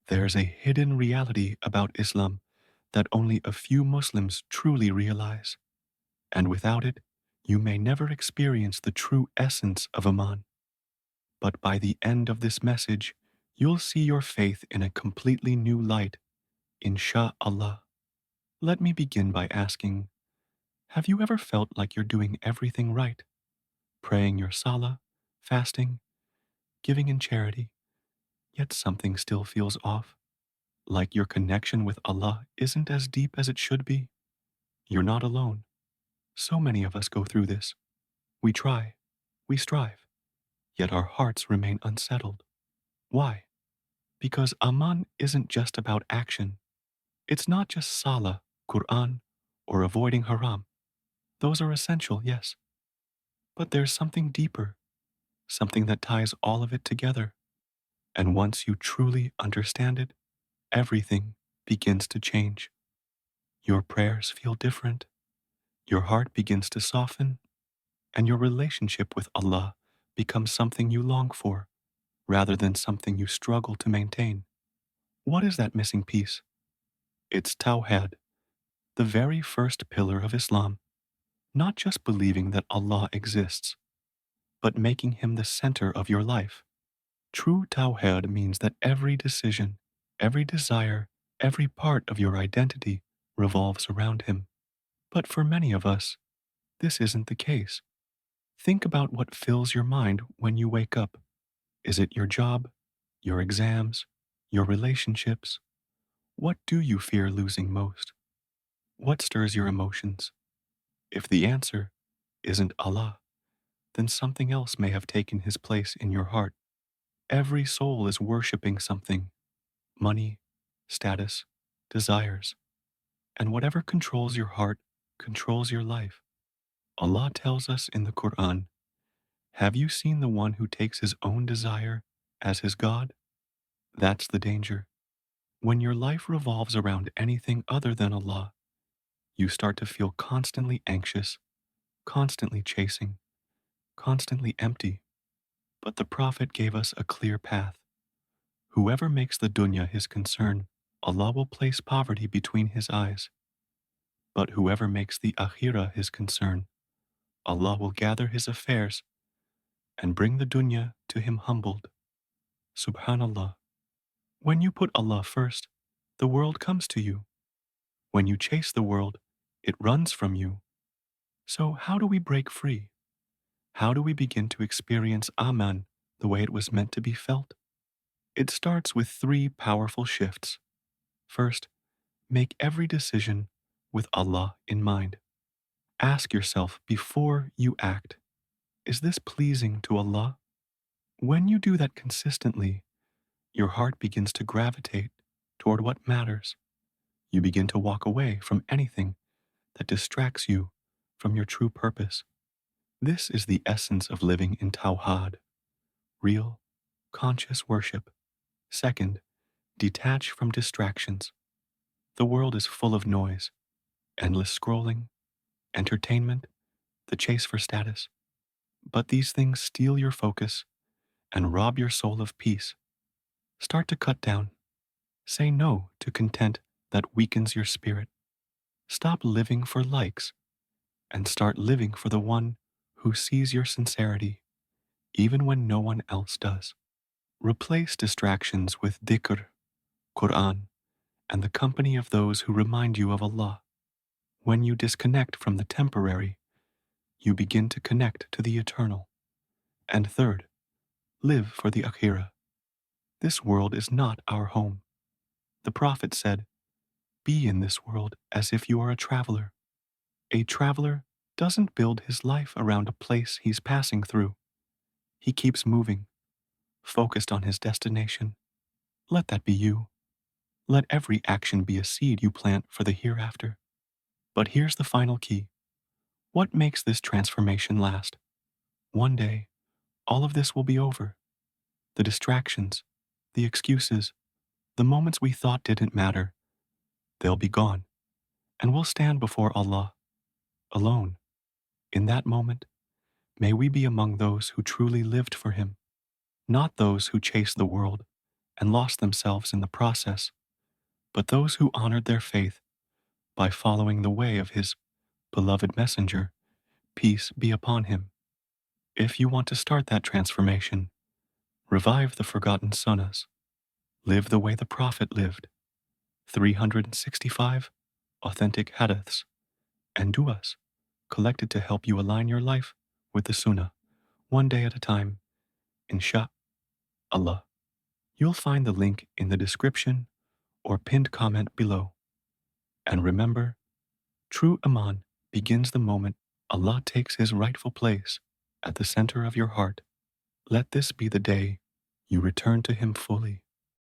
There's a hidden reality about Islam that only a few Muslims truly realize, and without it, you may never experience the true essence of Iman. But by the end of this message, you'll see your faith in a completely new light, insha'Allah. Let me begin by asking, have you ever felt like you're doing everything right? Praying your salah, fasting, giving in charity, yet something still feels off? Like your connection with Allah isn't as deep as it should be? You're not alone. So many of us go through this. We try, we strive, yet our hearts remain unsettled. Why? Because Aman isn't just about action. It's not just Salah, Quran, or avoiding haram. Those are essential, yes. But there's something deeper, something that ties all of it together. And once you truly understand it, everything begins to change. Your prayers feel different, your heart begins to soften, and your relationship with Allah becomes something you long for rather than something you struggle to maintain. What is that missing piece? It's Tawhid, the very first pillar of Islam, not just believing that Allah exists, but making Him the center of your life. True Tawhid means that every decision, every desire, every part of your identity revolves around Him. But for many of us, this isn't the case. Think about what fills your mind when you wake up. Is it your job, your exams, your relationships? What do you fear losing most? What stirs your emotions? If the answer isn't Allah, then something else may have taken His place in your heart. Every soul is worshiping something: money, status, desires, and whatever controls your heart controls your life. Allah tells us in the Quran, "Have you seen the one who takes his own desire as his God?" That's the danger. When your life revolves around anything other than Allah, you start to feel constantly anxious, constantly chasing, constantly empty. But the Prophet gave us a clear path. Whoever makes the dunya his concern, Allah will place poverty between his eyes. But whoever makes the akhirah his concern, Allah will gather his affairs and bring the dunya to him humbled. Subhanallah. When you put Allah first, the world comes to you. When you chase the world, it runs from you. So how do we break free? How do we begin to experience Aman the way it was meant to be felt? It starts with three powerful shifts. First, make every decision with Allah in mind. Ask yourself before you act, is this pleasing to Allah? When you do that consistently, your heart begins to gravitate toward what matters. You begin to walk away from anything that distracts you from your true purpose. This is the essence of living in Tawhid, real, conscious worship. Second, detach from distractions. The world is full of noise, endless scrolling, entertainment, the chase for status. But these things steal your focus and rob your soul of peace. Start to cut down. Say no to content that weakens your spirit. Stop living for likes and start living for the one who sees your sincerity, even when no one else does. Replace distractions with dhikr, Quran, and the company of those who remind you of Allah. When you disconnect from the temporary, you begin to connect to the eternal. And third, live for the akhirah. This world is not our home. The Prophet said, "Be in this world as if you are a traveler." A traveler doesn't build his life around a place he's passing through. He keeps moving, focused on his destination. Let that be you. Let every action be a seed you plant for the hereafter. But here's the final key. What makes this transformation last? One day, all of this will be over. The distractions, the excuses, the moments we thought didn't matter, they'll be gone. And we'll stand before Allah, alone. In that moment, may we be among those who truly lived for Him, not those who chase the world and lost themselves in the process, but those who honored their faith by following the way of his beloved messenger, peace be upon him. If you want to start that transformation, revive the forgotten sunnahs, live the way the Prophet lived, 365 authentic hadiths, and du'as collected to help you align your life with the sunnah, one day at a time, insha Allah. You'll find the link in the description or pinned comment below. And remember, true Iman begins the moment Allah takes his rightful place at the center of your heart. Let this be the day you return to him fully.